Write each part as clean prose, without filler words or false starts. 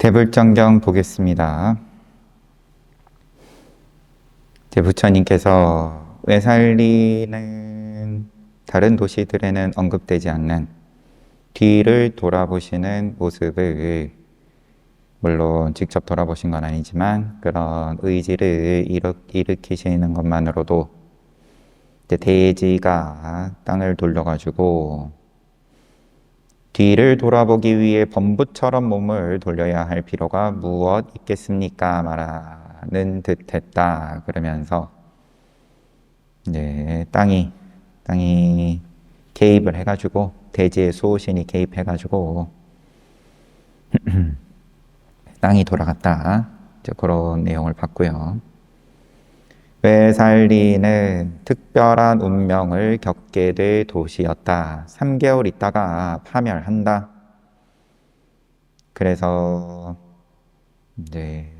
대불정경 보겠습니다. 제 부처님께서 외살리는 다른 도시들에는 언급되지 않는 뒤를 돌아보시는 모습을, 물론 직접 돌아보신 건 아니지만 그런 의지를 일으키시는 것만으로도 대지가 땅을 돌려가지고 뒤를 돌아보기 위해 범부처럼 몸을 돌려야 할 필요가 무엇 있겠습니까? 말하는 듯 했다. 그러면서 땅이 개입을 해가지고, 대지의 수호신이 개입해가지고 땅이 돌아갔다. 이제 그런 내용을 봤고요. 외살리는 특별한 운명을 겪게 될 도시였다. 3개월 있다가 파멸한다. 그래서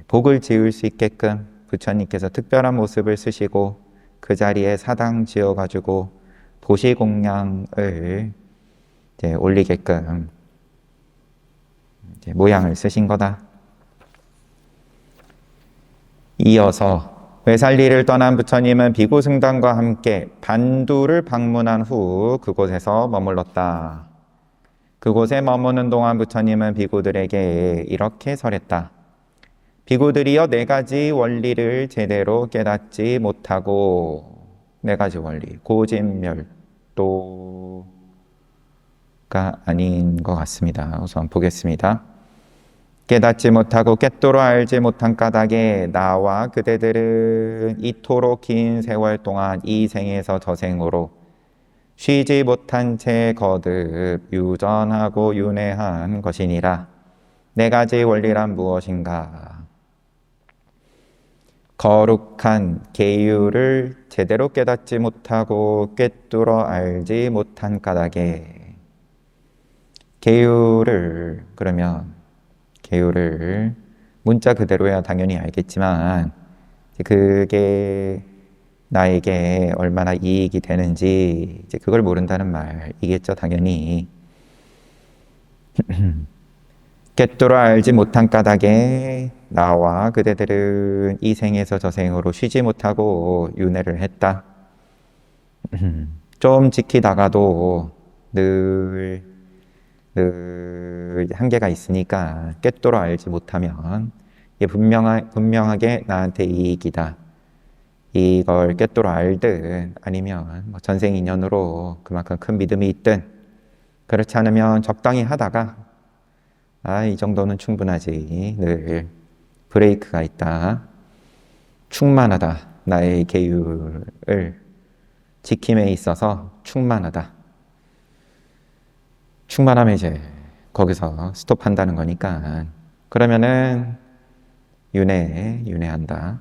복을 지을 수 있게끔 부처님께서 특별한 모습을 쓰시고 그 자리에 사당 지어가지고 보시공양을 올리게끔 모양을 쓰신 거다. 이어서 외살리를 떠난 부처님은 비구 승단과 함께 반두를 방문한 후 그곳에서 머물렀다. 그곳에 머무는 동안 부처님은 비구들에게 이렇게 설했다. 비구들이여, 4가지 원리를 제대로 깨닫지 못하고, 4가지 원리, 고진멸도가 아닌 것 같습니다. 우선 보겠습니다. 깨닫지 못하고 깨뜨려 알지 못한 까닭에 나와 그대들은 이토록 긴 세월 동안 이 생에서 저 생으로 쉬지 못한 채 거듭 유전하고 윤회한 것이니라. 4가지 원리란 무엇인가? 거룩한 계율을 제대로 깨닫지 못하고 꿰뚫어 알지 못한 까닭에, 계율을 문자 그대로야 당연히 알겠지만 그게 나에게 얼마나 이익이 되는지 그걸 모른다는 말이겠죠, 당연히. 꿰뚫어 알지 못한 까닭에 나와 그대들은 이 생에서 저 생으로 쉬지 못하고 윤회를 했다. 좀 지키다가도 늘 한계가 있으니까 꿰뚫어 알지 못하면 이게 분명하게 나한테 이익이다. 이걸 꿰뚫어 알든 아니면 전생인연으로 그만큼 큰 믿음이 있든, 그렇지 않으면 적당히 하다가 이 정도는 충분하지, 늘 브레이크가 있다. 충만하다. 나의 계율을 지킴에 있어서 충만하다. 충만하면 이제 거기서 스톱한다는 거니까, 그러면은 윤회한다.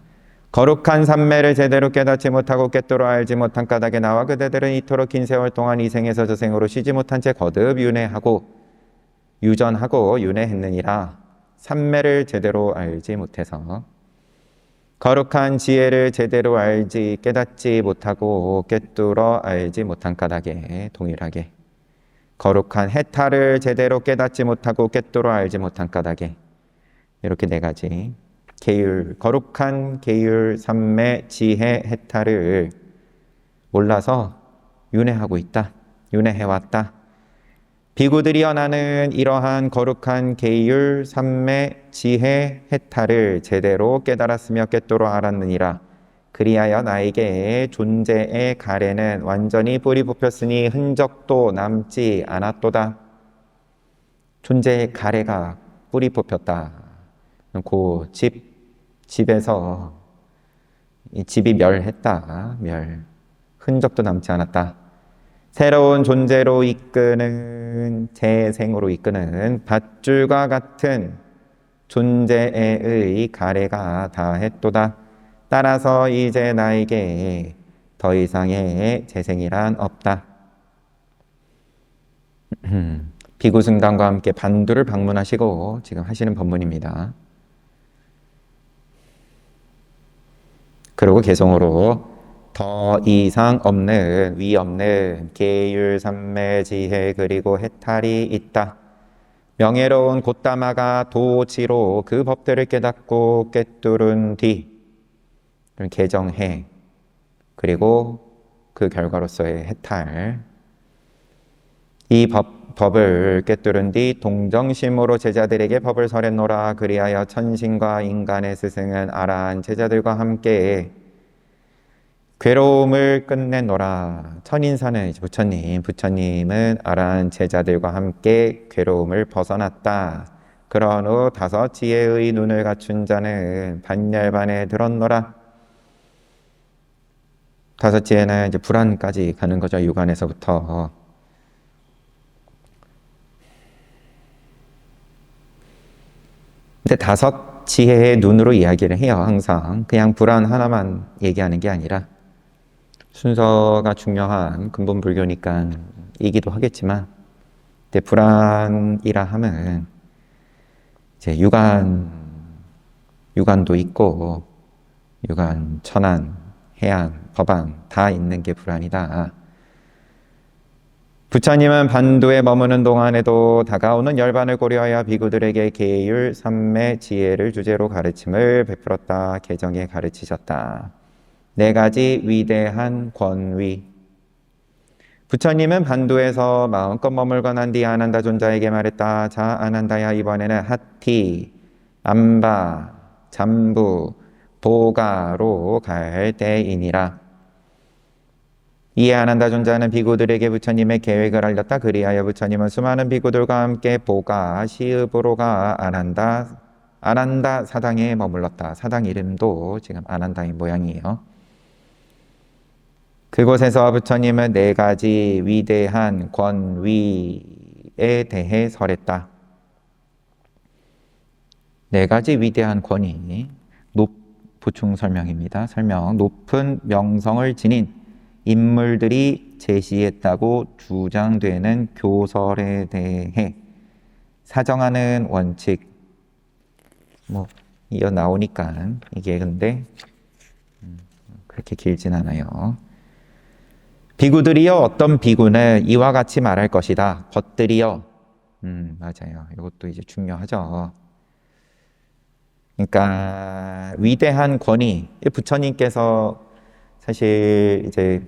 거룩한 삼매를 제대로 깨닫지 못하고 꿰뚫어 알지 못한 까닭에 나와 그대들은 이토록 긴 세월 동안 이 생에서 저 생으로 쉬지 못한 채 거듭 윤회하고 유전하고 윤회했느니라. 삼매를 제대로 알지 못해서 거룩한 지혜를 제대로 깨닫지 못하고 꿰뚫어 알지 못한 까닭에 동일하게 거룩한 해탈을 제대로 깨닫지 못하고 꿰뚫어 알지 못한 까닭에 이렇게 4가지 계율, 거룩한 계율, 삼매, 지혜, 해탈을 몰라서 윤회하고 있다. 윤회해왔다. 비구들이여, 나는 이러한 거룩한 계율, 삼매, 지혜, 해탈을 제대로 깨달았으며 꿰뚫어 알았느니라. 그리하여 나에게 존재의 가래는 완전히 뿌리 뽑혔으니 흔적도 남지 않았도다. 존재의 가래가 뿌리 뽑혔다. 그 집에서 이 집이 멸했다. 흔적도 남지 않았다. 새로운 존재로 이끄는, 재생으로 이끄는 밧줄과 같은 존재의 가래가 다했도다. 따라서 이제 나에게 더 이상의 재생이란 없다. 비구승단과 함께 반두를 방문하시고 지금 하시는 법문입니다. 그리고 개성으로 더 이상 위 없는 계율, 삼매, 지혜 그리고 해탈이 있다. 명예로운 곧다마가 도지로 그 법들을 깨닫고 꿰뚫은 뒤 개정해 그리고 그 결과로서의 해탈 이 법을 꿰뚫은 뒤 동정심으로 제자들에게 법을 설했노라. 그리하여 천신과 인간의 스승은 아라한 제자들과 함께 괴로움을 끝내노라. 천인사는 부처님은 아라한 제자들과 함께 괴로움을 벗어났다. 그런 후 다섯 지혜의 눈을 갖춘 자는 반열반에 들었노라. 다섯 지혜는 이제 불안까지 가는 거죠. 육안에서부터. 근데 다섯 지혜의 눈으로 이야기를 해요. 항상 그냥 불안 하나만 얘기하는 게 아니라 순서가 중요한 근본 불교니까 이기도 하겠지만, 근데 불안이라 하면 이제 유관도 있고 유관, 천안, 해안, 법안 다 있는 게 불안이다. 부처님은 반도에 머무는 동안에도 다가오는 열반을 고려하여 비구들에게 계율, 삼매, 지혜를 주제로 가르침을 베풀었다. 개정에 가르치셨다. 네 가지 위대한 권위. 부처님은 반도에서 마음껏 머물고 난 뒤 아난다 존자에게 말했다. 자, 아난다야, 이번에는 하티, 암바, 잠부, 보가로 갈 때이니라. 이에 아난다 존자는 비구들에게 부처님의 계획을 알렸다. 그리하여 부처님은 수많은 비구들과 함께 보가, 시읍으로 가 아난다 사당에 머물렀다. 사당 이름도 지금 아난다인 모양이에요. 그곳에서 부처님은 네 가지 위대한 권위에 대해 설했다. 네 가지 위대한 권위, 보충 설명입니다. 설명. 높은 명성을 지닌 인물들이 제시했다고 주장되는 교설에 대해 사정하는 원칙. 이어 나오니까 이게 근데 그렇게 길진 않아요. 비구들이여, 어떤 비구는 이와 같이 말할 것이다. 벗들이여. 맞아요. 이것도 이제 중요하죠. 그러니까 위대한 권위, 부처님께서 사실 이제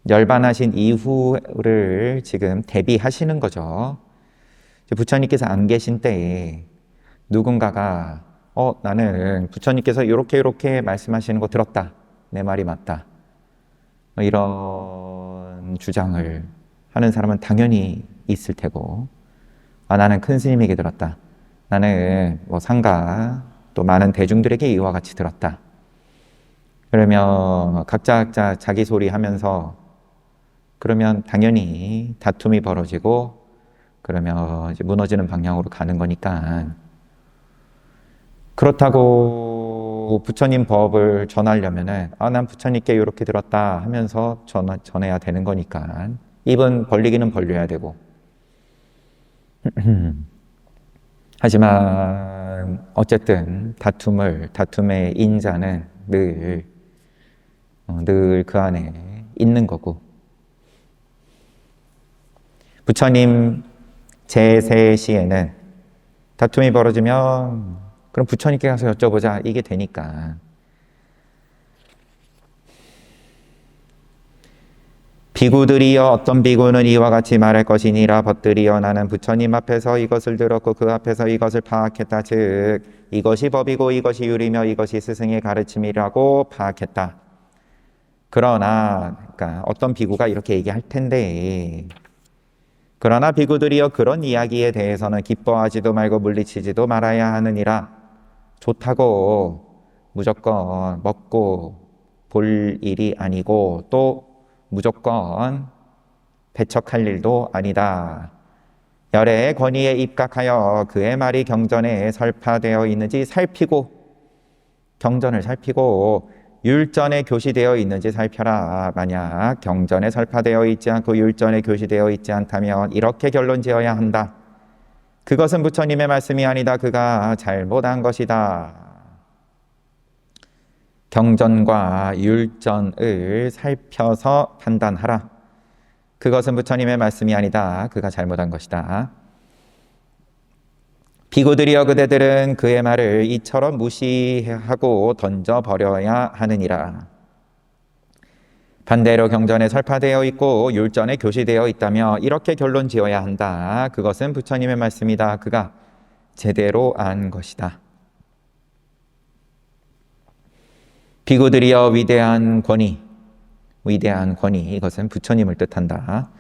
열반하신 이후를 지금 대비하시는 거죠. 부처님께서 안 계신 때에 누군가가 나는 부처님께서 이렇게 말씀하시는 거 들었다. 내 말이 맞다. 이런 주장을 하는 사람은 당연히 있을 테고, 나는 큰 스님에게 들었다. 나는 상가 또 많은 대중들에게 이와 같이 들었다. 그러면 각자 자기 소리 하면서 그러면 당연히 다툼이 벌어지고 그러면 이제 무너지는 방향으로 가는 거니까, 그렇다고 부처님 법을 전하려면은 난 부처님께 이렇게 들었다 하면서 전해야 되는 거니까 입은 벌리기는 벌려야 되고 하지만 어쨌든 다툼의 인자는 늘 그 안에 있는 거고, 부처님 제세 시에는 다툼이 벌어지면 그럼 부처님께 가서 여쭤보자, 이게 되니까. 비구들이여, 어떤 비구는 이와 같이 말할 것이니라. 벗들이여, 나는 부처님 앞에서 이것을 들었고 그 앞에서 이것을 파악했다. 즉 이것이 법이고 이것이 율이며 이것이 스승의 가르침이라고 파악했다. 그러나 그러니까 어떤 비구가 이렇게 얘기할 텐데, 그러나 비구들이여, 그런 이야기에 대해서는 기뻐하지도 말고 물리치지도 말아야 하느니라. 좋다고 무조건 먹고 볼 일이 아니고 또 무조건 배척할 일도 아니다. 열의 권위에 입각하여 그의 말이 경전에 설파되어 있는지 살피고, 경전을 살피고 율전에 교시되어 있는지 살펴라. 만약 경전에 설파되어 있지 않고 율전에 교시되어 있지 않다면 이렇게 결론 지어야 한다. 그것은 부처님의 말씀이 아니다. 그가 잘못한 것이다. 경전과 율전을 살펴서 판단하라. 그것은 부처님의 말씀이 아니다. 그가 잘못한 것이다. 비구들이여 그대들은 그의 말을 이처럼 무시하고 던져버려야 하느니라. 반대로 경전에 설파되어 있고 율전에 교시되어 있다며 이렇게 결론 지어야 한다. 그것은 부처님의 말씀이다. 그가 제대로 안 것이다. 비구들이여 위대한 권위, 이것은 부처님을 뜻한다.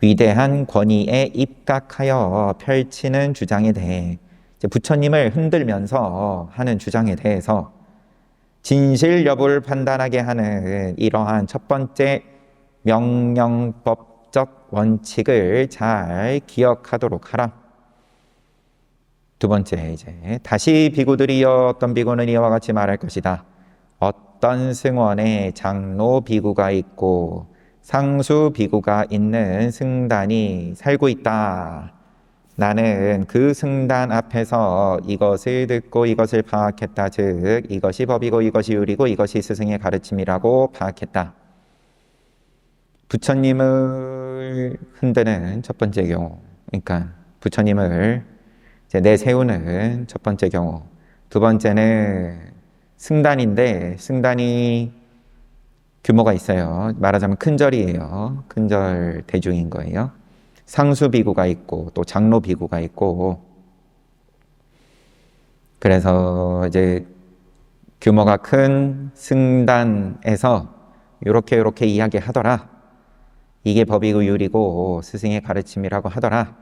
위대한 권위에 입각하여 펼치는 주장에 대해 부처님을 흔들면서 하는 주장에 대해서 진실 여부를 판단하게 하는 이러한 첫 번째 명령법적 원칙을 잘 기억하도록 하라. 두 번째, 다시 비구들이여 어떤 비구는 이와 같이 말할 것이다. 어떤 승원에 장로 비구가 있고 상수 비구가 있는 승단이 살고 있다. 나는 그 승단 앞에서 이것을 듣고 이것을 파악했다. 즉 이것이 법이고 이것이 율이고 이것이 스승의 가르침이라고 파악했다. 부처님을 흔드는 첫 번째 경우, 그러니까 부처님을 내세우는 첫 번째 경우. 두 번째는 승단인데 승단이 규모가 있어요. 말하자면 큰절이에요. 큰절 대중인 거예요. 상수 비구가 있고 또 장로 비구가 있고, 그래서 이제 규모가 큰 승단에서 이렇게 이야기하더라. 이게 법이고 율이고 스승의 가르침이라고 하더라.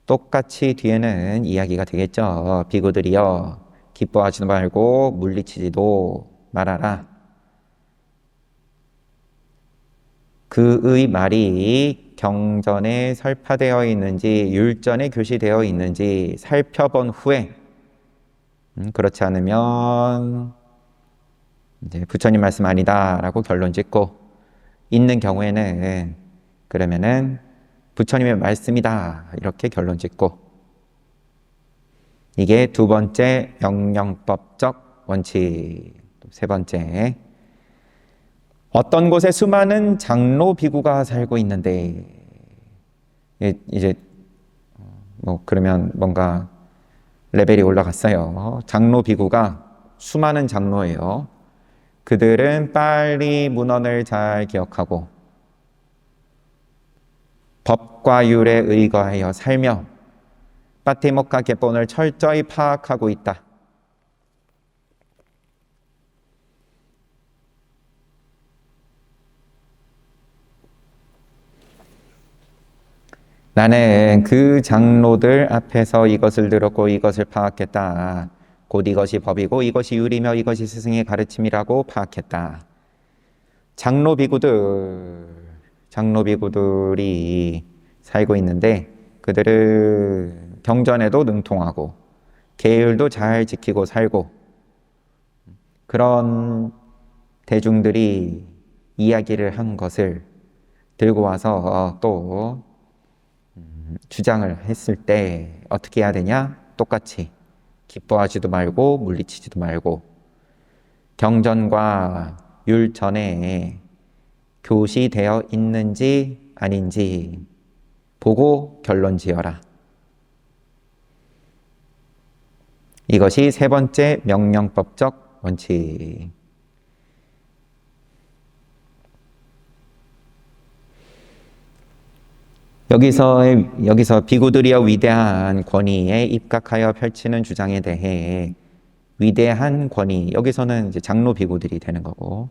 똑같이 뒤에는 이야기가 되겠죠. 비구들이여 기뻐하지도 말고 물리치지도 말아라. 그의 말이 경전에 설파되어 있는지 율전에 교시되어 있는지 살펴본 후에 그렇지 않으면 이제 부처님 말씀 아니다 라고 결론 짓고, 있는 경우에는 그러면은 부처님의 말씀이다 이렇게 결론 짓고, 이게 두 번째 명령법적 원칙. 세 번째, 어떤 곳에 수많은 장로 비구가 살고 있는데, 이제 그러면 뭔가 레벨이 올라갔어요. 장로 비구가 수많은 장로예요. 그들은 빨리 문헌을 잘 기억하고 법과 율에 의거하여 살며 빠티모카 개본을 철저히 파악하고 있다. 나는 그 장로들 앞에서 이것을 들었고 이것을 파악했다. 곧 이것이 법이고 이것이 율이며 이것이 스승의 가르침이라고 파악했다. 장로 비구들이 살고 있는데 그들은 경전에도 능통하고 계율도 잘 지키고 살고, 그런 대중들이 이야기를 한 것을 들고 와서 또 주장을 했을 때 어떻게 해야 되냐? 똑같이 기뻐하지도 말고 물리치지도 말고 경전과 율전에 교시되어 있는지 아닌지 보고 결론 지어라. 이것이 세 번째 명령법적 원칙. 여기서 비구들이여 위대한 권위에 입각하여 펼치는 주장에 대해 위대한 권위, 여기서는 이제 장로 비구들이 되는 거고,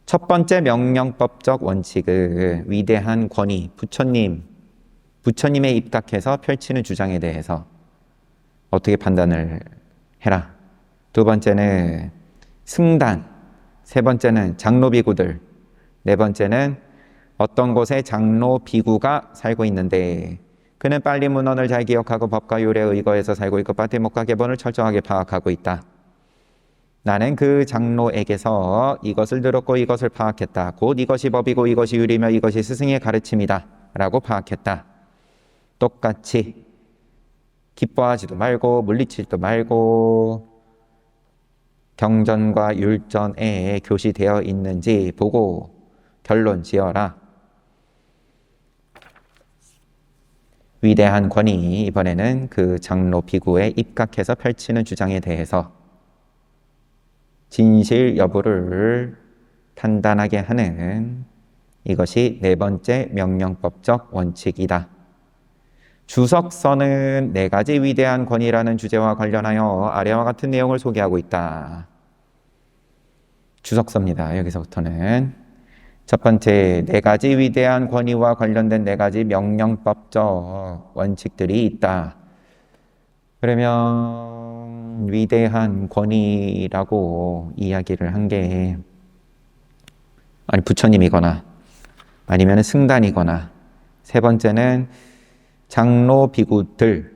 첫 번째 명령법적 원칙은 위대한 권위, 부처님에 입각해서 펼치는 주장에 대해서 어떻게 판단을 해라. 두 번째는 승단, 세 번째는 장로 비구들, 네 번째는 어떤 곳에 장로 비구가 살고 있는데 그는 빨리 문헌을 잘 기억하고 법과 율에 의거해서 살고 있고 빠티모카 개본을 철저하게 파악하고 있다. 나는 그 장로에게서 이것을 들었고 이것을 파악했다. 곧 이것이 법이고 이것이 율이며 이것이 스승의 가르침이다 라고 파악했다. 똑같이 기뻐하지도 말고 물리치지도 말고 경전과 율전에 교시되어 있는지 보고 결론 지어라. 위대한 권위, 이번에는 그 장로 비구에 입각해서 펼치는 주장에 대해서 진실 여부를 판단하게 하는 이것이 네 번째 명령법적 원칙이다. 주석서는 네 가지 위대한 권위라는 주제와 관련하여 아래와 같은 내용을 소개하고 있다. 주석서입니다. 여기서부터는 첫 번째, 네 가지 위대한 권위와 관련된 네 가지 명령법적 원칙들이 있다. 그러면 위대한 권위라고 이야기를 한 게 아니 부처님이거나 아니면 승단이거나, 세 번째는 장로 비구들,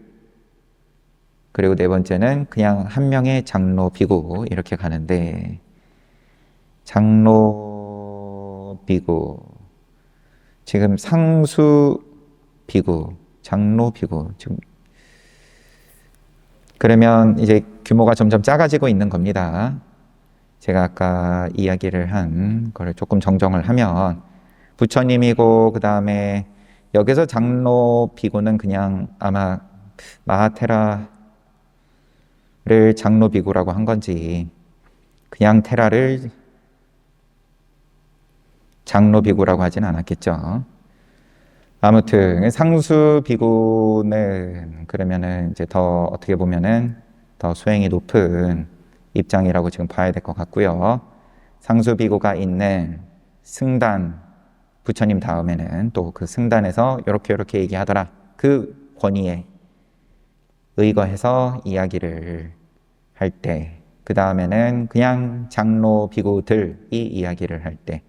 그리고 네 번째는 그냥 한 명의 장로 비구, 이렇게 가는데, 장로 비구, 지금 상수 비구, 장로 비구, 지금 그러면 이제 규모가 점점 작아지고 있는 겁니다. 제가 아까 이야기를 한 거를 조금 정정을 하면, 부처님이고 그 다음에 여기서 장로 비구는 그냥 아마 마하테라를 장로 비구라고 한 건지 그냥 테라를 장로 비구라고 하진 않았겠죠. 아무튼 상수 비구는 그러면은 이제 더 어떻게 보면은 더 수행이 높은 입장이라고 지금 봐야 될 것 같고요. 상수 비구가 있는 승단, 부처님 다음에는 또 그 승단에서 이렇게 얘기하더라. 그 권위에 의거해서 이야기를 할 때, 그 다음에는 그냥 장로 비구들이 이야기를 할 때,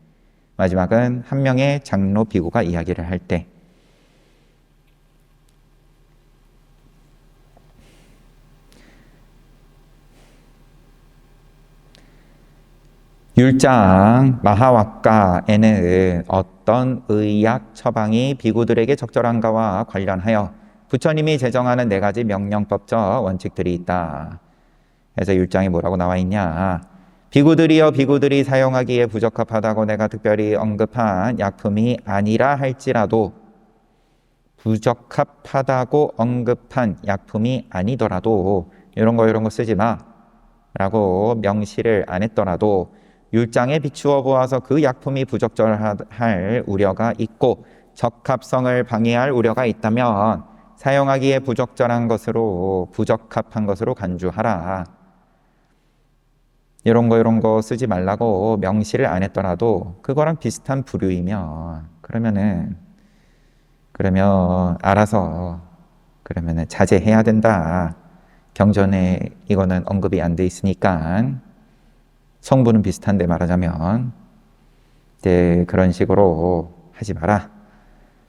마지막은 한 명의 장로 비구가 이야기를 할 때, 율장 마하왁가에는 어떤 의약 처방이 비구들에게 적절한가와 관련하여 부처님이 제정하는 네 가지 명령법적 원칙들이 있다. 그래서 율장에 뭐라고 나와 있냐? 비구들이여 비구들이 사용하기에 부적합하다고 내가 특별히 언급한 약품이 아니라 할지라도, 부적합하다고 언급한 약품이 아니더라도 이런 거 쓰지 마 라고 명시를 안 했더라도 율장에 비추어 보아서 그 약품이 부적절할 우려가 있고 적합성을 방해할 우려가 있다면 사용하기에 부적합한 것으로 간주하라. 이런 거 쓰지 말라고 명시를 안 했더라도 그거랑 비슷한 부류이면 그러면 알아서 자제해야 된다. 경전에 이거는 언급이 안 돼 있으니까 성분은 비슷한데 말하자면 그런 식으로 하지 마라.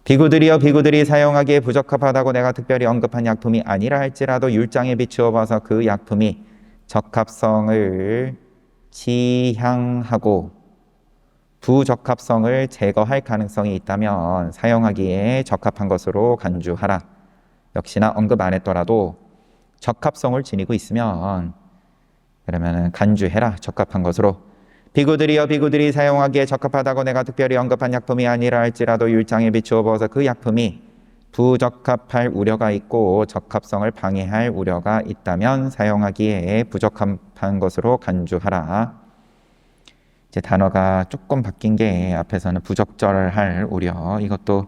비구들이여 비구들이 사용하기에 부적합하다고 내가 특별히 언급한 약품이 아니라 할지라도 율장에 비추어 봐서 그 약품이 적합성을 지향하고 부적합성을 제거할 가능성이 있다면 사용하기에 적합한 것으로 간주하라. 역시나 언급 안 했더라도 적합성을 지니고 있으면 그러면 간주해라. 적합한 것으로. 비구들이여 비구들이 사용하기에 적합하다고 내가 특별히 언급한 약품이 아니라 할지라도 율장에 비추어 보아서 그 약품이 부적합할 우려가 있고 적합성을 방해할 우려가 있다면 사용하기에 부적합한 것으로 간주하라. 이제 단어가 조금 바뀐 게 앞에서는 부적절할 우려, 이것도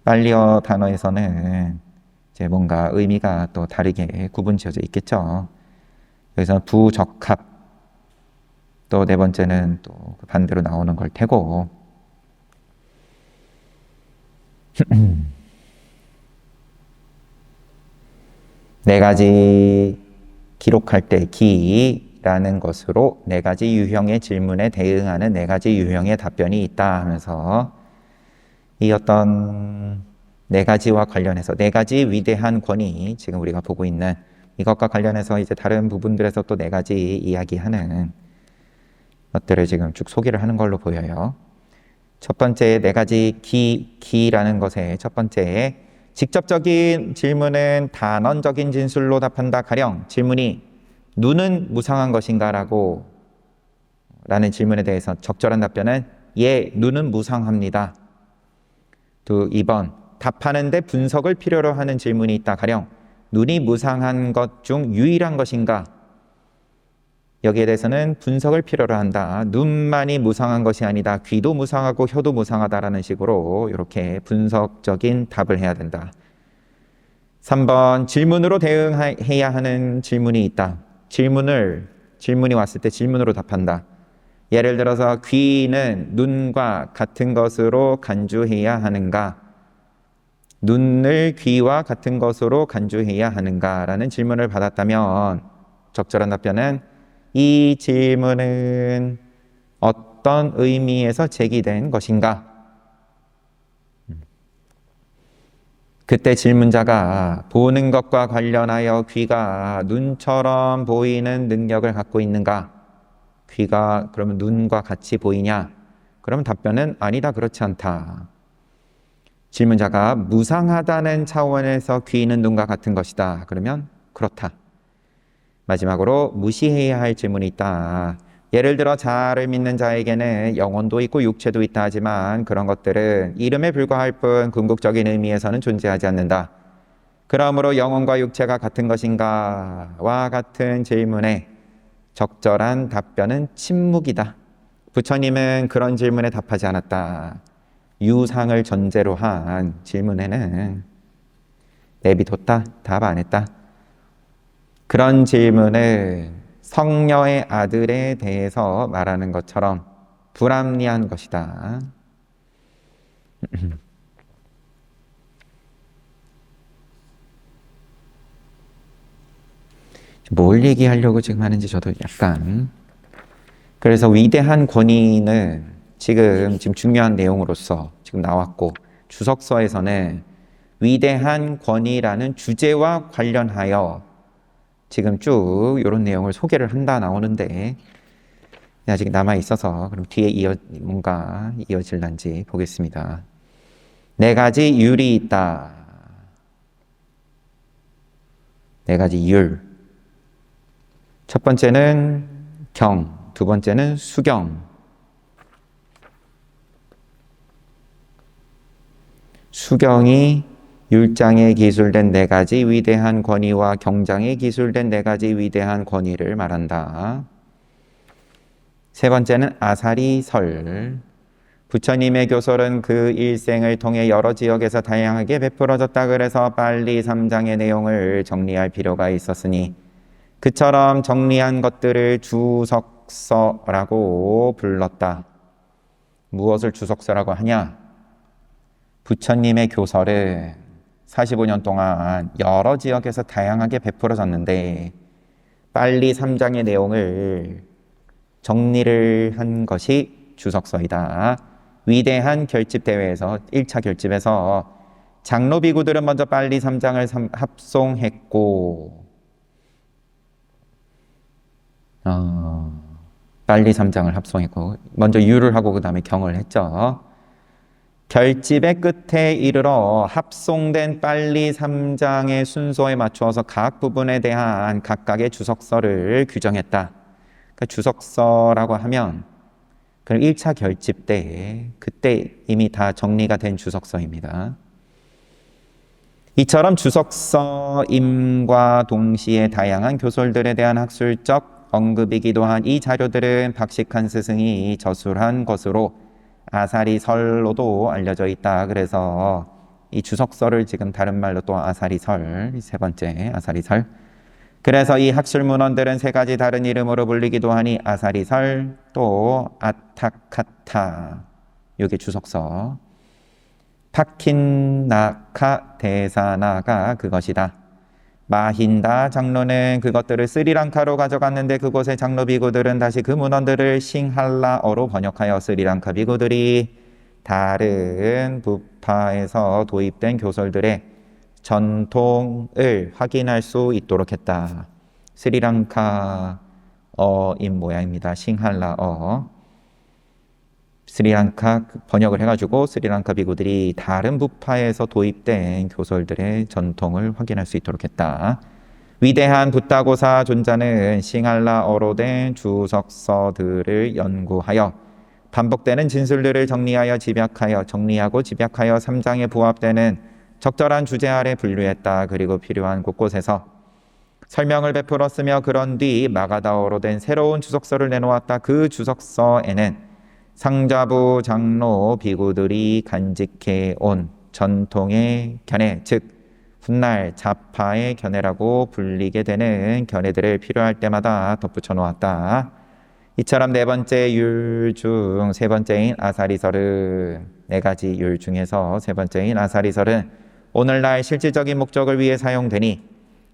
빨리어 단어에서는 이제 뭔가 의미가 또 다르게 구분 지어져 있겠죠. 여기서 부적합, 또 네 번째는 또 반대로 나오는 걸 테고, 네 가지 기록할 때 기라는 것으로 네 가지 유형의 질문에 대응하는 네 가지 유형의 답변이 있다 하면서 이 어떤 네 가지와 관련해서 네 가지 위대한 권위, 지금 우리가 보고 있는 이것과 관련해서 이제 다른 부분들에서 또 네 가지 이야기하는 것들을 지금 쭉 소개를 하는 걸로 보여요. 첫 번째 네 가지 기라는 것의 첫 번째, 직접적인 질문은 단언적인 진술로 답한다. 가령 질문이 눈은 무상한 것인가? 라는 질문에 대해서 적절한 답변은 예, 눈은 무상합니다. 또 2번, 답하는데 분석을 필요로 하는 질문이 있다. 가령 눈이 무상한 것 중 유일한 것인가? 여기에 대해서는 분석을 필요로 한다. 눈만이 무상한 것이 아니다. 귀도 무상하고 혀도 무상하다라는 식으로 이렇게 분석적인 답을 해야 된다. 3번 질문으로 대응해야 하는 질문이 있다. 질문이 왔을 때 질문으로 답한다. 예를 들어서 귀는 눈과 같은 것으로 간주해야 하는가? 눈을 귀와 같은 것으로 간주해야 하는가? 라는 질문을 받았다면 적절한 답변은 이 질문은 어떤 의미에서 제기된 것인가? 그때 질문자가 보는 것과 관련하여 귀가 눈처럼 보이는 능력을 갖고 있는가? 귀가 그러면 눈과 같이 보이냐? 그러면 답변은 아니다, 그렇지 않다. 질문자가 무상하다는 차원에서 귀는 눈과 같은 것이다. 그러면 그렇다. 마지막으로 무시해야 할 질문이 있다. 예를 들어 자아를 믿는 자에게는 영혼도 있고 육체도 있다 하지만 그런 것들은 이름에 불과할 뿐 궁극적인 의미에서는 존재하지 않는다. 그러므로 영혼과 육체가 같은 것인가? 와 같은 질문에 적절한 답변은 침묵이다. 부처님은 그런 질문에 답하지 않았다. 유상을 전제로 한 질문에는 내비뒀다. 답 안 했다. 그런 질문을 성녀의 아들에 대해서 말하는 것처럼 불합리한 것이다. 뭘 얘기하려고 지금 하는지 저도 약간. 그래서 위대한 권위는 지금 중요한 내용으로서 지금 나왔고, 주석서에서는 위대한 권위라는 주제와 관련하여 지금 쭉 이런 내용을 소개를 한다 나오는데 아직 남아 있어서 그럼 뒤에 뭔가 이어질런지 보겠습니다. 4가지 율이 있다. 4가지 율. 첫 번째는 경, 두 번째는 수경. 수경이 율장에 기술된 4가지 위대한 권위와 경장에 기술된 4가지 위대한 권위를 말한다. 세 번째는 아사리설. 부처님의 교설은 그 일생을 통해 여러 지역에서 다양하게 베풀어졌다. 그래서 빨리 3장의 내용을 정리할 필요가 있었으니 그처럼 정리한 것들을 주석서라고 불렀다. 무엇을 주석서라고 하냐? 부처님의 교설은 45년 동안 여러 지역에서 다양하게 베풀어졌는데 빨리 3장의 내용을 정리를 한 것이 주석서이다. 위대한 결집대회에서 1차 결집에서 장로 비구들은 먼저 빨리 3장을 합송했고 빨리 3장을 합송했고 먼저 유를 하고 그 다음에 경을 했죠. 결집의 끝에 이르러 합송된 빨리 3장의 순서에 맞추어서 각 부분에 대한 각각의 주석서를 규정했다. 그러니까 주석서라고 하면 그럼 1차 결집 때 그때 이미 다 정리가 된 주석서입니다. 이처럼 주석서임과 동시에 다양한 교설들에 대한 학술적 언급이기도 한 이 자료들은 박식한 스승이 저술한 것으로 아사리설로도 알려져 있다. 그래서 이 주석서를 지금 다른 말로 또 아사리설, 세 번째 아사리설. 그래서 이 학술문헌들은 3가지 다른 이름으로 불리기도 하니 아사리설 또 아타카타, 이게 주석서. 파킨나카 대사나가 그것이다. 마힌다 장로는 그것들을 스리랑카로 가져갔는데 그곳의 장로 비구들은 다시 그 문헌들을 싱할라어로 번역하여 스리랑카 비구들이 다른 부파에서 도입된 교설들의 전통을 확인할 수 있도록 했다. 스리랑카어인 모양입니다. 싱할라어. 스리랑카 번역을 해가지고 스리랑카 비구들이 다른 부파에서 도입된 교설들의 전통을 확인할 수 있도록 했다. 위대한 붓다고사 존자는 싱할라어로 된 주석서들을 연구하여 반복되는 진술들을 정리하고 집약하여 3장에 부합되는 적절한 주제 아래 분류했다. 그리고 필요한 곳곳에서 설명을 베풀었으며 그런 뒤 마가다어로 된 새로운 주석서를 내놓았다. 그 주석서에는 상자부 장로 비구들이 간직해 온 전통의 견해, 즉 훗날 자파의 견해라고 불리게 되는 견해들을 필요할 때마다 덧붙여 놓았다. 이처럼 네 번째 율 중 세 번째인 아사리설은 네 가지 율 중에서 세 번째인 아사리설은 오늘날 실질적인 목적을 위해 사용되니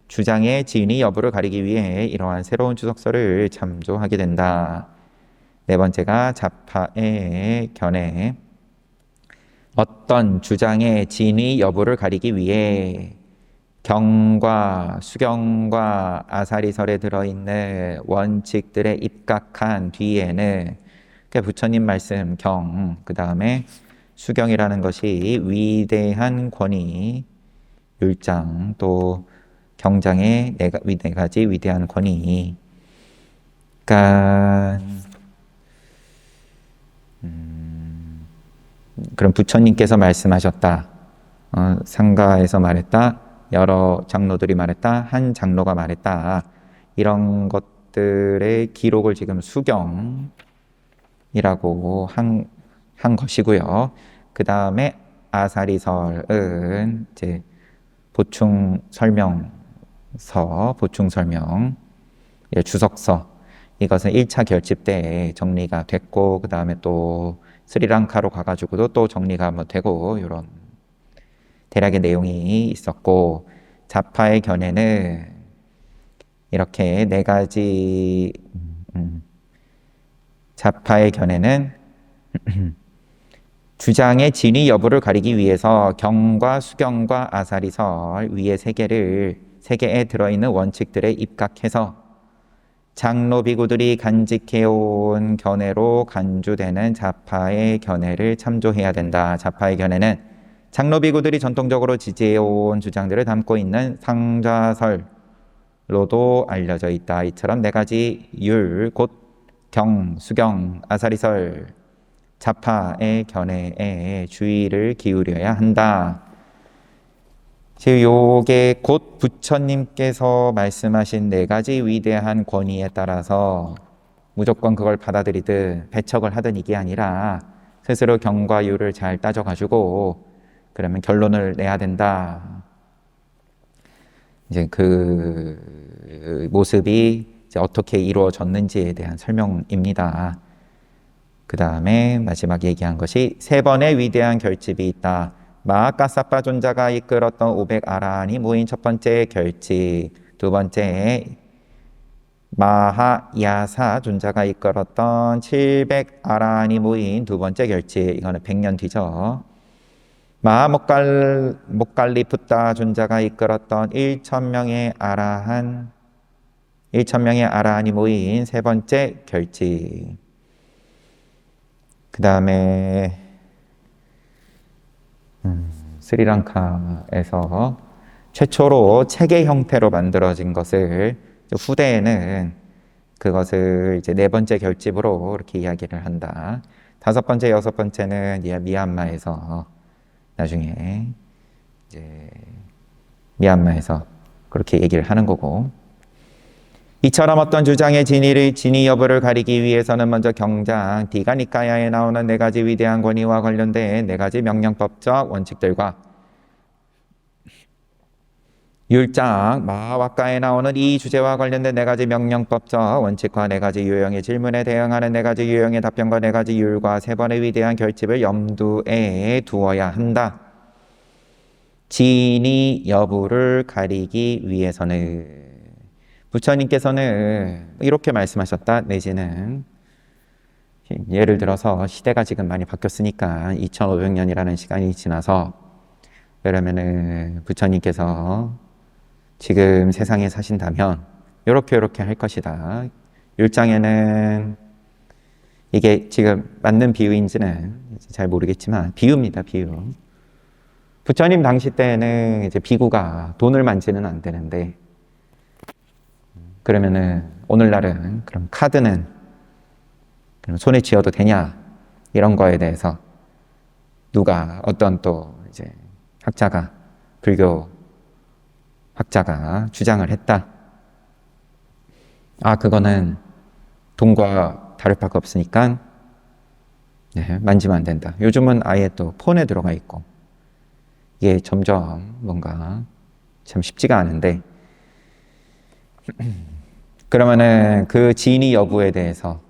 주장의 진위 여부를 가리기 위해 이러한 새로운 주석서를 참조하게 된다. 네 번째가 자파의 견해. 어떤 주장의 진위 여부를 가리기 위해 경과 수경과 아사리설에 들어있는 원칙들에 입각한 뒤에는 부처님 말씀 경, 그 다음에 수경이라는 것이 위대한 권위, 율장, 또 경장의 네 가지 위대한 권위. 그러니까 그럼 부처님께서 말씀하셨다. 상가에서 말했다. 여러 장로들이 말했다. 한 장로가 말했다. 이런 것들의 기록을 지금 수경이라고 한 것이고요. 그 다음에 아사리설은 이제 보충 설명, 주석서. 이것은 1차 결집 때 정리가 됐고, 그 다음에 또 스리랑카로 가가지고도 또 정리가 되고, 이런 대략의 내용이 있었고, 자파의 견해는 이렇게 네 가지, 자파의 견해는 주장의 진위 여부를 가리기 위해서 경과 수경과 아사리설 위에 세 개에 들어있는 원칙들에 입각해서 장로 비구들이 간직해온 견해로 간주되는 자파의 견해를 참조해야 된다. 자파의 견해는 장로 비구들이 전통적으로 지지해온 주장들을 담고 있는 상좌설로도 알려져 있다. 이처럼 네 가지 율, 곧 경, 수경, 아사리설, 자파의 견해에 주의를 기울여야 한다. 지금 요게 곧 부처님께서 말씀하신 네 가지 위대한 권위에 따라서 무조건 그걸 받아들이든 배척을 하든 이게 아니라 스스로 경과 율을 잘 따져가지고 그러면 결론을 내야 된다. 이제 그 모습이 이제 어떻게 이루어졌는지에 대한 설명입니다. 그 다음에 마지막 얘기한 것이 세 번의 위대한 결집이 있다. 마하카사파 존자가 이끌었던 500 아라한이 모인 첫 번째 결집, 두 번째 마하야사 존자가 이끌었던 700 아라한이 모인 두 번째 결집, 이거는 100년 뒤죠. 마하목갈리푸타 존자가 이끌었던 1000명의 아라한이 모인 세 번째 결집. 그 다음에 스리랑카에서 최초로 체계 형태로 만들어진 것을 후대에는 그것을 이제 네 번째 결집으로 이렇게 이야기를 한다. 다섯 번째, 여섯 번째는 미얀마에서 나중에 이제 미얀마에서 그렇게 얘기를 하는 거고. 이처럼 어떤 주장의 진위 여부를 가리기 위해서는 먼저 경장 디가니까야에 나오는 네 가지 위대한 권위와 관련된 네 가지 명령법적 원칙들과 율장 마하와카에 나오는 이 주제와 관련된 네 가지 명령법적 원칙과 네 가지 유형의 질문에 대응하는 네 가지 유형의 답변과 네 가지 율과 세 번의 위대한 결집을 염두에 두어야 한다. 진위 여부를 가리기 위해서는 부처님께서는 이렇게 말씀하셨다. 내지는 예를 들어서 시대가 지금 많이 바뀌었으니까 2500년이라는 시간이 지나서 그러면은 부처님께서 지금 세상에 사신다면 이렇게 할 것이다. 율장에는 이게 지금 맞는 비유인지는 잘 모르겠지만 비유입니다. 비유. 부처님 당시 때는 이제 비구가 돈을 만지는 안 되는데 그러면은 오늘날은 그럼 카드는 그럼 손에 쥐어도 되냐 이런 거에 대해서 누가 어떤 또 이제 학자가 불교 학자가 주장을 했다. 그거는 돈과 다를 바가 없으니까 만지면 안 된다. 요즘은 아예 또 폰에 들어가 있고 이게 점점 뭔가 참 쉽지가 않은데 그러면은 그 진위 여부에 대해서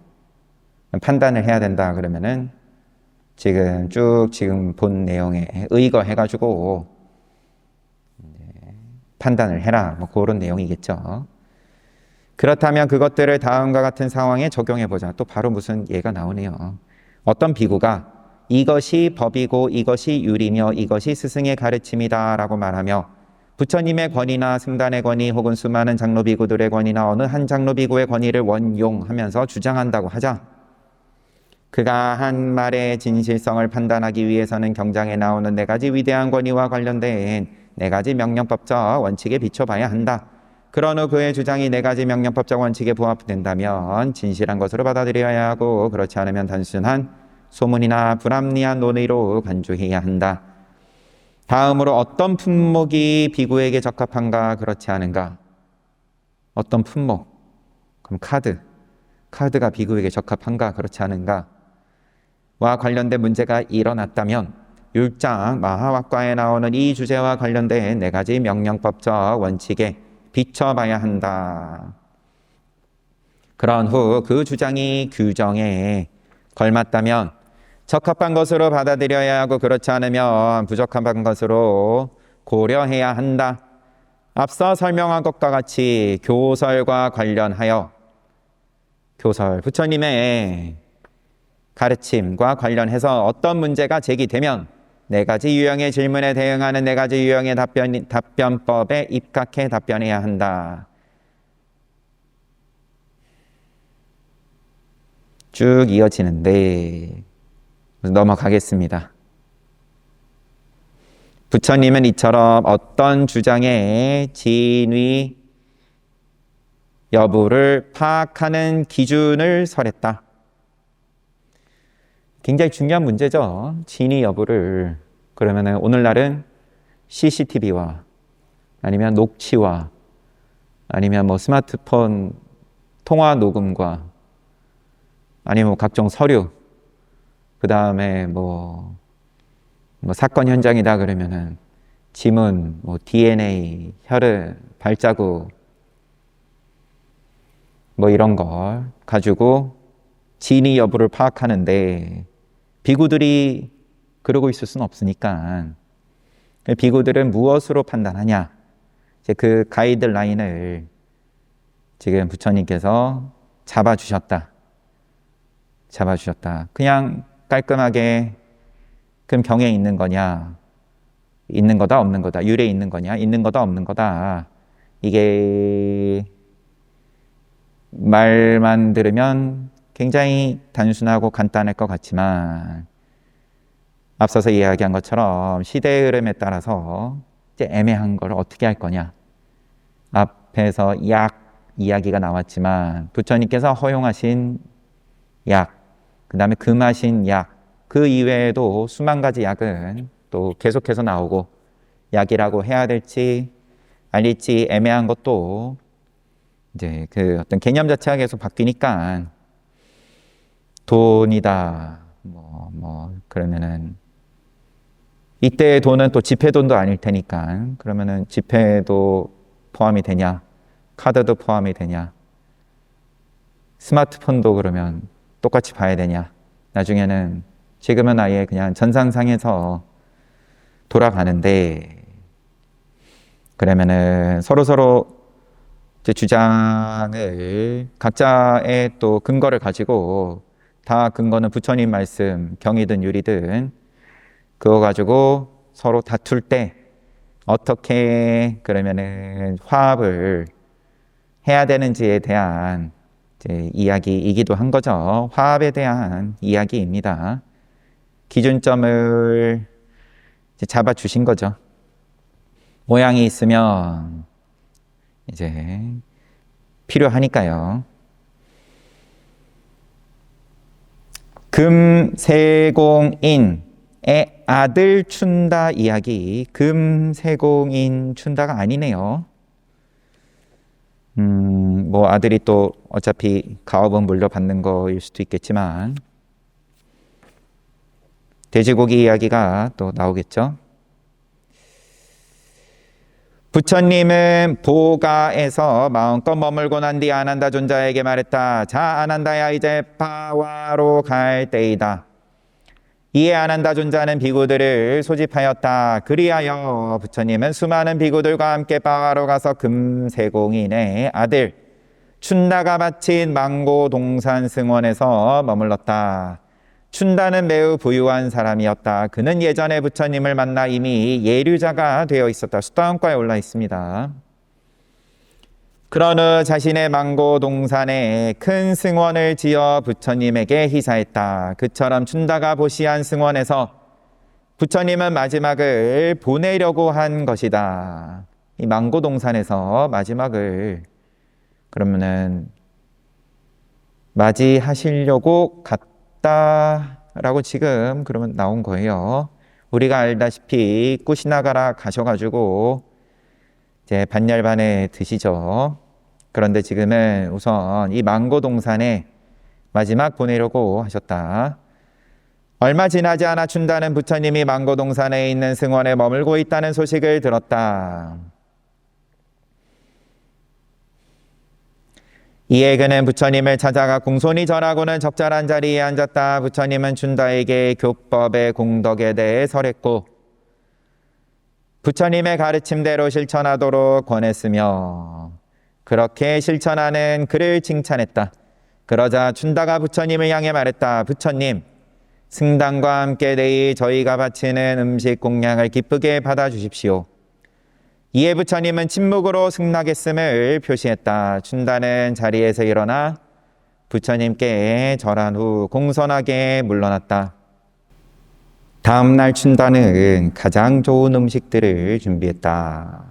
판단을 해야 된다 그러면은 지금 본 내용에 의거해가지고 판단을 해라. 뭐 그런 내용이겠죠. 그렇다면 그것들을 다음과 같은 상황에 적용해보자. 또 바로 무슨 예가 나오네요. 어떤 비구가 이것이 법이고 이것이 율이며 이것이 스승의 가르침이다 라고 말하며 부처님의 권위나 승단의 권위 혹은 수많은 장로 비구들의 권위나 어느 한 장로 비구의 권위를 원용하면서 주장한다고 하자. 그가 한 말의 진실성을 판단하기 위해서는 경장에 나오는 네 가지 위대한 권위와 관련된 네 가지 명령법적 원칙에 비춰봐야 한다. 그런 후 그의 주장이 네 가지 명령법적 원칙에 부합된다면 진실한 것으로 받아들여야 하고 그렇지 않으면 단순한 소문이나 불합리한 논의로 간주해야 한다. 다음으로 어떤 품목이 비구에게 적합한가 그렇지 않은가. 어떤 품목, 그럼 카드가 비구에게 적합한가 그렇지 않은가 와 관련된 문제가 일어났다면 율장 마하왁과에 나오는 이 주제와 관련된 네 가지 명령법적 원칙에 비춰봐야 한다. 그런 후 그 주장이 규정에 걸맞다면 적합한 것으로 받아들여야 하고 그렇지 않으면 부적합한 것으로 고려해야 한다. 앞서 설명한 것과 같이 교설과 관련하여 부처님의 가르침과 관련해서 어떤 문제가 제기되면 네 가지 유형의 질문에 대응하는 네 가지 유형의 답변법에 입각해 답변해야 한다. 쭉 이어지는데 넘어가겠습니다. 부처님은 이처럼 어떤 주장의 진위 여부를 파악하는 기준을 설했다. 굉장히 중요한 문제죠. 진위 여부를. 그러면은 오늘날은 CCTV와 아니면 녹취와 아니면 뭐 스마트폰 통화 녹음과 아니면 각종 서류 그 다음에 뭐 사건 현장이다 그러면은 지문, 뭐 DNA, 혈흔, 발자국 뭐 이런 걸 가지고 진위 여부를 파악하는데 비구들이 그러고 있을 수는 없으니까 비구들은 무엇으로 판단하냐 이제 그 가이드라인을 지금 부처님께서 잡아주셨다. 그냥 깔끔하게 그럼 경에 있는 거냐 있는 거다 없는 거다 율에 있는 거냐 있는 거다 없는 거다 이게 말만 들으면 굉장히 단순하고 간단할 것 같지만 앞서서 이야기한 것처럼 시대의 흐름에 따라서 이제 애매한 걸 어떻게 할 거냐. 앞에서 약 이야기가 나왔지만 부처님께서 허용하신 약, 그 다음에 금하신 약, 그 이외에도 수만 가지 약은 또 계속해서 나오고 약이라고 해야 될지 아닐지 애매한 것도 이제 그 어떤 개념 자체가 계속 바뀌니까 돈이다. 그러면은 이때의 돈은 또 지폐돈도 아닐 테니까 그러면은 지폐도 포함이 되냐? 카드도 포함이 되냐? 스마트폰도 그러면 똑같이 봐야 되냐? 나중에는 지금은 아예 그냥 전산상에서 돌아가는데 그러면은 서로 이제 주장을 각자의 또 근거를 가지고 다 근거는 부처님 말씀, 경이든 율이든 그거 가지고 서로 다툴 때 어떻게 그러면은 화합을 해야 되는지에 대한 이제 이야기이기도 한 거죠. 화합에 대한 이야기입니다. 기준점을 이제 잡아 주신 거죠. 모양이 있으면 이제 필요하니까요. 금, 세공인 아들 춘다 이야기, 금세공인 춘다가 아니네요. 뭐 아들이 또 어차피 가업은 물려받는 거일 수도 있겠지만 돼지고기 이야기가 또 나오겠죠. 부처님은 보가에서 마음껏 머물고 난 뒤 아난다 존자에게 말했다. 자, 아난다야, 이제 바와로 갈 때이다. 이에 아난다 존자는 비구들을 소집하였다. 그리하여 부처님은 수많은 비구들과 함께 바와로 가서 금세공인의 아들 춘다가 바친 망고동산 승원에서 머물렀다. 춘다는 매우 부유한 사람이었다. 그는 예전에 부처님을 만나 이미 예류자가 되어 있었다. 수다원과에 올라 있습니다. 그런 후 자신의 망고동산에 큰 승원을 지어 부처님에게 희사했다. 그처럼 춘다가 보시한 승원에서 부처님은 마지막을 보내려고 한 것이다. 이 망고동산에서 마지막을 그러면은 맞이하시려고 갔다라고 지금 그러면 나온 거예요. 우리가 알다시피 꾸시나가라 가셔가지고 이제 반열반에 드시죠. 그런데 지금은 우선 이 망고동산에 마지막 보내려고 하셨다. 얼마 지나지 않아 춘다는 부처님이 망고동산에 있는 승원에 머물고 있다는 소식을 들었다. 이에 그는 부처님을 찾아가 공손히 절하고는 적절한 자리에 앉았다. 부처님은 춘다에게 교법의 공덕에 대해 설했고 부처님의 가르침대로 실천하도록 권했으며 그렇게 실천하는 그를 칭찬했다. 그러자 춘다가 부처님을 향해 말했다. 부처님, 승당과 함께 내일 저희가 바치는 음식 공양을 기쁘게 받아주십시오. 이에 부처님은 침묵으로 승낙했음을 표시했다. 춘다는 자리에서 일어나 부처님께 절한 후 공손하게 물러났다. 다음 날 춘다는 가장 좋은 음식들을 준비했다.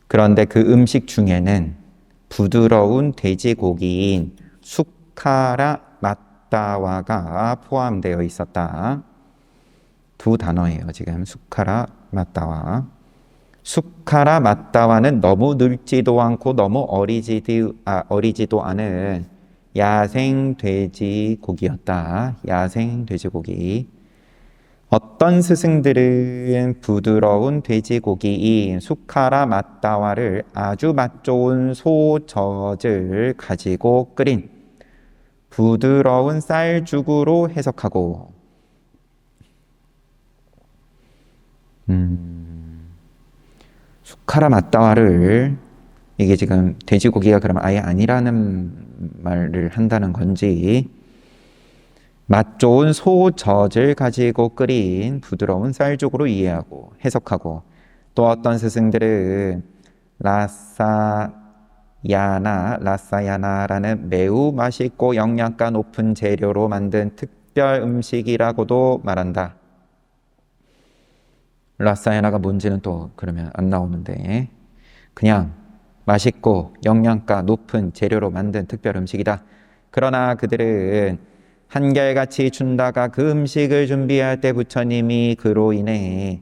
그런데 그 음식 중에는 부드러운 돼지고기인 수카라 마따와가 포함되어 있었다. 두 단어예요. 지금 수카라 마따와. 수카라 마따와는 너무 늙지도 않고 너무 어리지도 않은 야생 돼지고기였다. 야생 돼지고기. 어떤 스승들은 부드러운 돼지고기인 수카라 마따와를 아주 맛 좋은 소젖을 가지고 끓인 부드러운 쌀죽으로 해석하고 수카라 마따와를 이게 지금 돼지고기가 그러면 아예 아니라는 말을 한다는 건지 맛 좋은 소젖을 가지고 끓인 부드러운 쌀죽으로 이해하고 해석하고 또 어떤 스승들은 라사야나라는 매우 맛있고 영양가 높은 재료로 만든 특별 음식이라고도 말한다. 라사야나가 뭔지는 또 그러면 안 나오는데 그냥 맛있고 영양가 높은 재료로 만든 특별 음식이다. 그러나 그들은 한결같이 춘다가 그 음식을 준비할 때 부처님이 그로 인해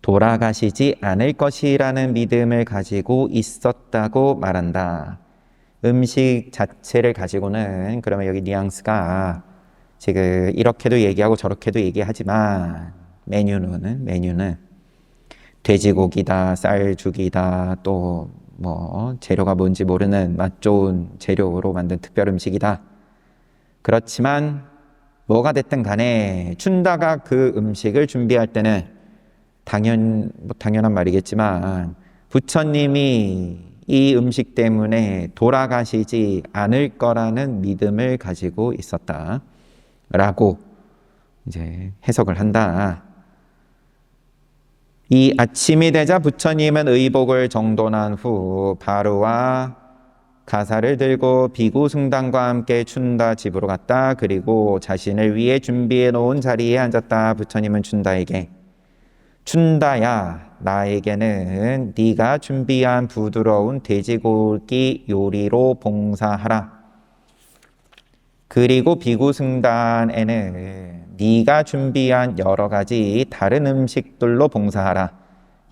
돌아가시지 않을 것이라는 믿음을 가지고 있었다고 말한다. 음식 자체를 가지고는 그러면 여기 뉘앙스가 지금 이렇게도 얘기하고 저렇게도 얘기하지만 메뉴는 돼지고기다, 쌀죽이다, 또 뭐 재료가 뭔지 모르는 맛 좋은 재료로 만든 특별 음식이다. 그렇지만 뭐가 됐든 간에 춘다가 그 음식을 준비할 때는 당연한 말이겠지만 부처님이 이 음식 때문에 돌아가시지 않을 거라는 믿음을 가지고 있었다. 라고 이제 해석을 한다. 이 아침이 되자 부처님은 의복을 정돈한 후 바루와 가사를 들고 비구 승당과 함께 춘다 집으로 갔다. 그리고 자신을 위해 준비해 놓은 자리에 앉았다. 부처님은 춘다에게 춘다야, 나에게는 네가 준비한 부드러운 돼지고기 요리로 봉사하라. 그리고 비구승단에는 네가 준비한 여러 가지 다른 음식들로 봉사하라.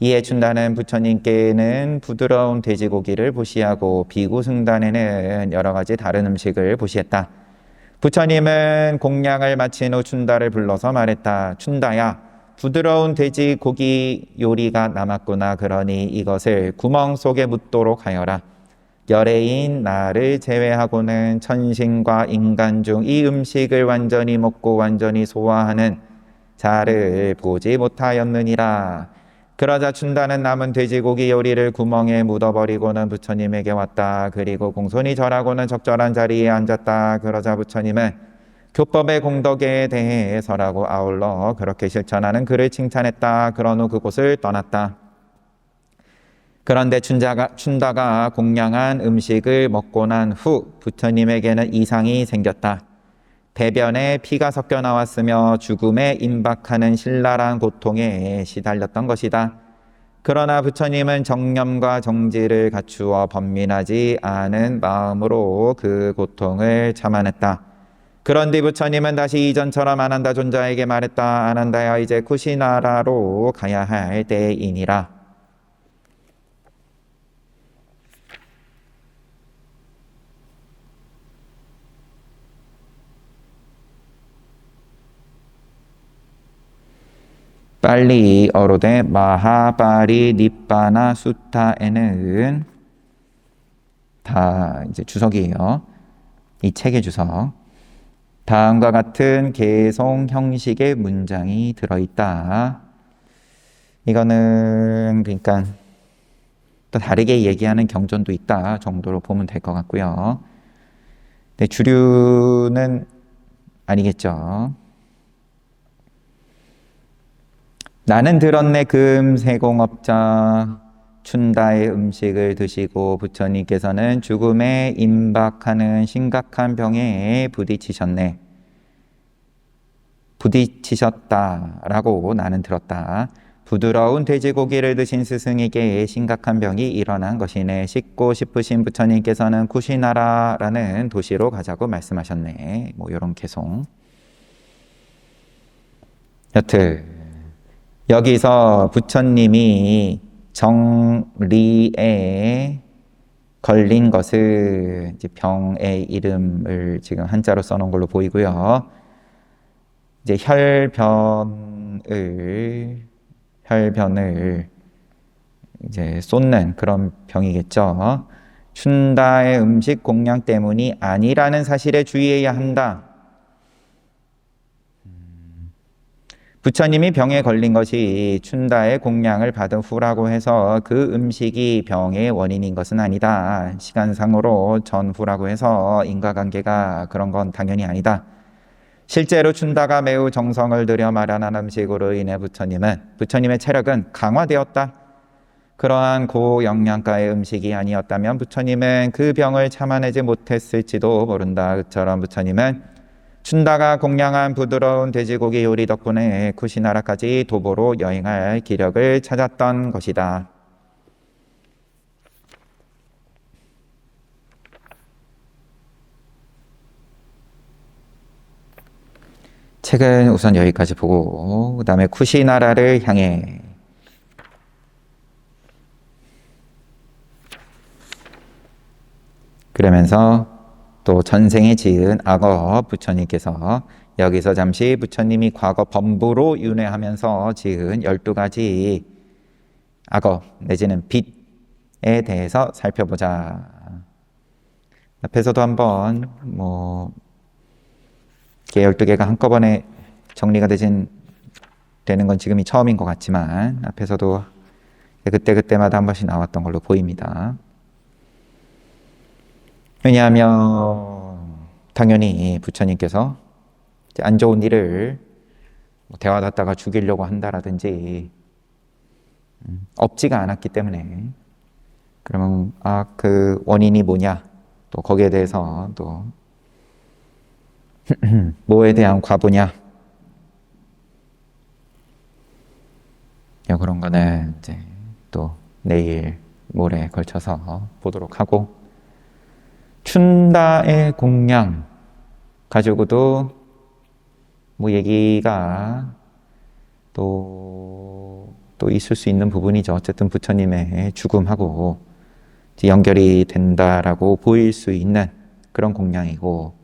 이에 춘다는 부처님께는 부드러운 돼지고기를 보시하고 비구승단에는 여러 가지 다른 음식을 보시했다. 부처님은 공양을 마친 후 춘다를 불러서 말했다. 춘다야, 부드러운 돼지고기 요리가 남았구나. 그러니 이것을 구멍 속에 묻도록 하여라. 열애인 나를 제외하고는 천신과 인간 중 이 음식을 완전히 먹고 완전히 소화하는 자를 보지 못하였느니라. 그러자 춘다는 남은 돼지고기 요리를 구멍에 묻어버리고는 부처님에게 왔다. 그리고 공손히 절하고는 적절한 자리에 앉았다. 그러자 부처님은 교법의 공덕에 대해 설하고 아울러 그렇게 실천하는 그를 칭찬했다. 그런 후 그곳을 떠났다. 그런데 춘다가 공양한 음식을 먹고 난 후 부처님에게는 이상이 생겼다. 배변에 피가 섞여 나왔으며 죽음에 임박하는 신랄한 고통에 시달렸던 것이다. 그러나 부처님은 정념과 정지를 갖추어 번민하지 않은 마음으로 그 고통을 참아냈다. 그런 뒤 부처님은 다시 이전처럼 아난다 존자에게 말했다. 아난다야, 이제 쿠시나라로 가야 할 때이니라. 빨리어로 된 마하바리 니빠나 수타에는 다 이제 주석이에요. 이 책의 주석. 다음과 같은 개송 형식의 문장이 들어있다. 이거는 그러니까 또 다르게 얘기하는 경전도 있다 정도로 보면 될 것 같고요. 근데 주류는 아니겠죠. 나는 들었네 금세공업자 춘다의 음식을 드시고 부처님께서는 죽음에 임박하는 심각한 병에 부딪히셨다라고 나는 들었다. 부드러운 돼지고기를 드신 스승에게 심각한 병이 일어난 것이네. 씻고 싶으신 부처님께서는 쿠시나라라는 도시로 가자고 말씀하셨네. 뭐 이런 개송. 여튼 여기서 부처님이 정리에 걸린 것을 이제 병의 이름을 지금 한자로 써놓은 걸로 보이고요. 이제 혈변을 이제 쏟는 그런 병이겠죠. 춘다의 음식 공양 때문이 아니라는 사실에 주의해야 한다. 부처님이 병에 걸린 것이 춘다의 공양을 받은 후라고 해서 그 음식이 병의 원인인 것은 아니다. 시간상으로 전후라고 해서 인과관계가 그런 건 당연히 아니다. 실제로 춘다가 매우 정성을 들여 마련한 음식으로 인해 부처님의 체력은 강화되었다. 그러한 고영양가의 음식이 아니었다면 부처님은 그 병을 참아내지 못했을지도 모른다. 그처럼 부처님은 춘다가 공양한 부드러운 돼지고기 요리 덕분에 쿠시나라까지 도보로 여행할 기력을 찾았던 것이다. 책은 우선 여기까지 보고 그 다음에 쿠시나라를 향해 그러면서 또 전생에 지은 악어 부처님께서 여기서 잠시 부처님이 과거 범부로 윤회하면서 지은 12가지 악어 내지는 빛에 대해서 살펴보자. 앞에서도 한번 이렇게 12개가 한꺼번에 정리가 되는 건 지금이 처음인 것 같지만 앞에서도 그때마다 한 번씩 나왔던 걸로 보입니다. 왜냐하면 당연히 부처님께서 안 좋은 일을 대화하다가 죽이려고 한다라든지 없지가 않았기 때문에 그러면 그 원인이 뭐냐 또 거기에 대해서 또 뭐에 대한 과보냐 그런 거는 이제 또 내일 모레 걸쳐서 보도록 하고 춘다의 공양 가지고도 뭐 얘기가 또 있을 수 있는 부분이죠. 어쨌든 부처님의 죽음하고 연결이 된다라고 보일 수 있는 그런 공양이고,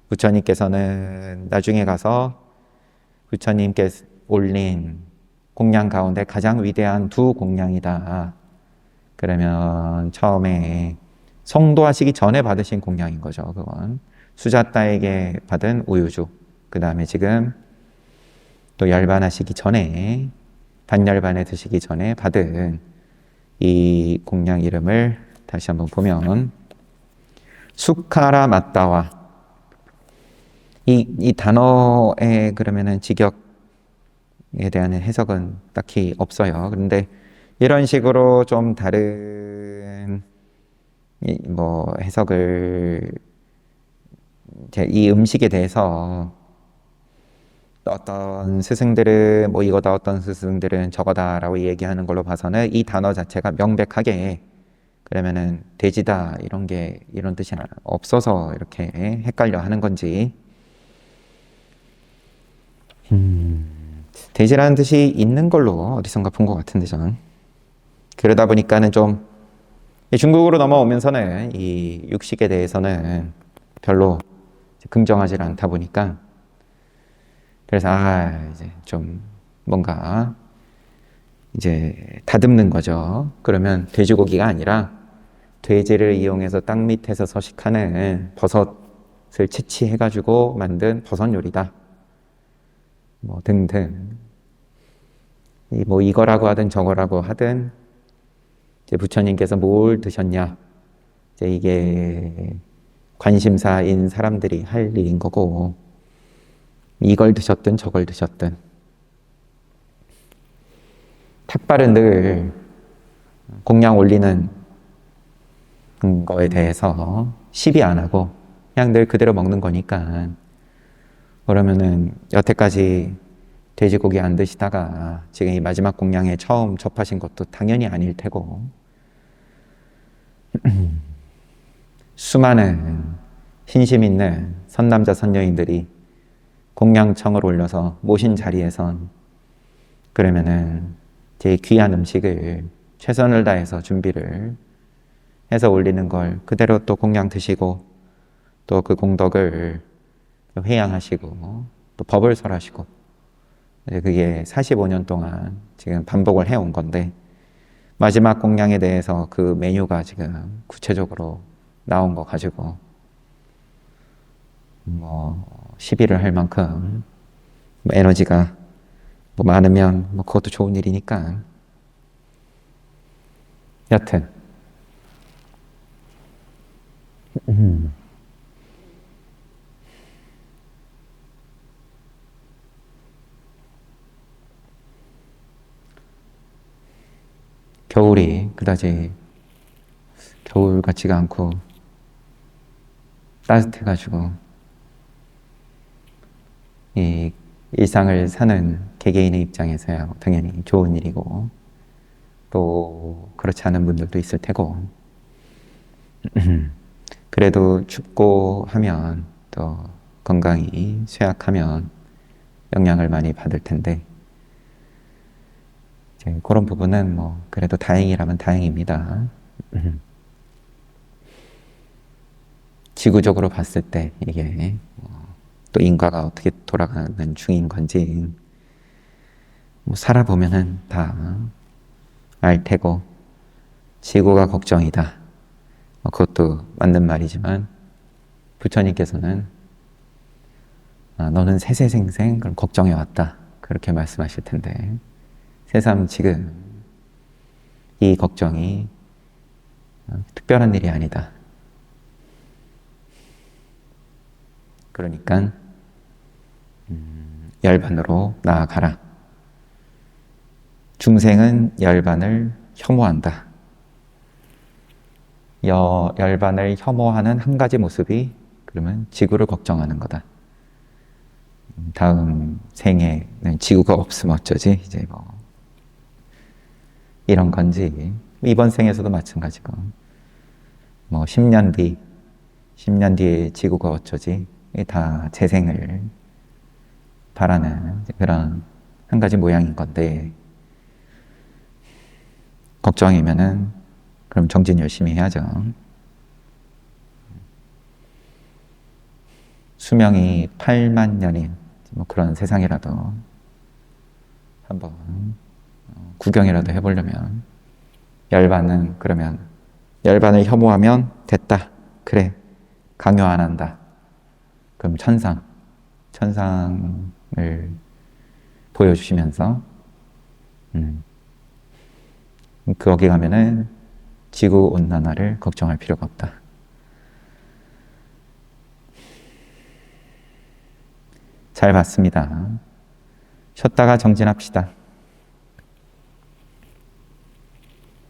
부처님께서는 나중에 가서 부처님께서 올린 공양 가운데 가장 위대한 두 공양이다. 그러면 처음에 성도하시기 전에 받으신 공양인 거죠. 그건 수자따에게 받은 우유주, 그 다음에 지금 또 열반하시기 전에, 단열반에 드시기 전에 받은 이 공양 이름을 다시 한번 보면 수카라 맞다와, 이 단어에 그러면은 직역에 대한 해석은 딱히 없어요. 그런데 이런 식으로 좀 다른 뭐 해석을, 이 음식에 대해서 어떤 스승들은 뭐 이거다, 어떤 스승들은 저거다라고 얘기하는 걸로 봐서는 이 단어 자체가 명백하게 그러면은 돼지다 이런 뜻이 없어서 이렇게 헷갈려 하는 건지, 돼지라는 뜻이 있는 걸로 어디선가 본 것 같은데 저는. 그러다 보니까는 좀 중국으로 넘어오면서는 이 육식에 대해서는 별로 긍정하지 않다 보니까, 그래서 이제 좀 뭔가 이제 다듬는 거죠. 그러면 돼지고기가 아니라 돼지를 이용해서 땅 밑에서 서식하는 버섯을 채취해가지고 만든 버섯 요리다. 뭐 등등. 뭐 이거라고 하든 저거라고 하든 이제 부처님께서 뭘 드셨냐, 이제 이게 관심사인 사람들이 할 일인 거고, 이걸 드셨든 저걸 드셨든 탁발은 늘 공양 올리는 거에 대해서 시비 안 하고 그냥 늘 그대로 먹는 거니까, 그러면은 여태까지 돼지고기 안 드시다가 지금 이 마지막 공양에 처음 접하신 것도 당연히 아닐 테고, 수많은 신심 있는 선남자 선녀인들이 공양청을 올려서 모신 자리에선 그러면은 제 귀한 음식을 최선을 다해서 준비를 해서 올리는 걸 그대로 또 공양 드시고, 또 그 공덕을 회양하시고, 또 법을 설하시고, 그게 45년 동안 지금 반복을 해온 건데, 마지막 공양에 대해서 그 메뉴가 지금 구체적으로 나온 거 가지고 뭐 시비를 할 만큼 뭐 에너지가 뭐 많으면 뭐 그것도 좋은 일이니까. 여튼 겨울이 그다지 겨울 같지가 않고 따뜻해가지고 이 일상을 사는 개개인의 입장에서야 당연히 좋은 일이고, 또 그렇지 않은 분들도 있을 테고, 그래도 춥고 하면 또 건강이 쇠약하면 영향을 많이 받을 텐데, 이제 그런 부분은 뭐 그래도 다행이라면 다행입니다. 지구적으로 봤을 때 이게 또 인과가 어떻게 돌아가는 중인 건지 뭐 살아보면은 다 알 테고, 지구가 걱정이다, 그것도 맞는 말이지만 부처님께서는 너는 세세생생 그럼 걱정해왔다, 그렇게 말씀하실 텐데, 새삼 지금 이 걱정이 특별한 일이 아니다. 그러니까 열반으로 나아가라. 중생은 열반을 혐오한다. 열반을 혐오하는 한 가지 모습이 그러면 지구를 걱정하는 거다. 다음 생에는 지구가 없으면 어쩌지? 이제 뭐 이런 건지, 이번 생에서도 마찬가지고, 뭐 10년 뒤에 지구가 어쩌지? 다 재생을 바라는 그런 한 가지 모양인 건데, 걱정이면은 그럼 정진 열심히 해야죠. 수명이 8만 년인 뭐 그런 세상이라도 한번 구경이라도 해보려면, 열반은 그러면 열반을 혐오하면 됐다. 그래, 강요 안 한다. 그럼 천상을 보여주시면서 거기 가면은 지구 온난화를 걱정할 필요가 없다. 잘 봤습니다. 쉬었다가 정진합시다.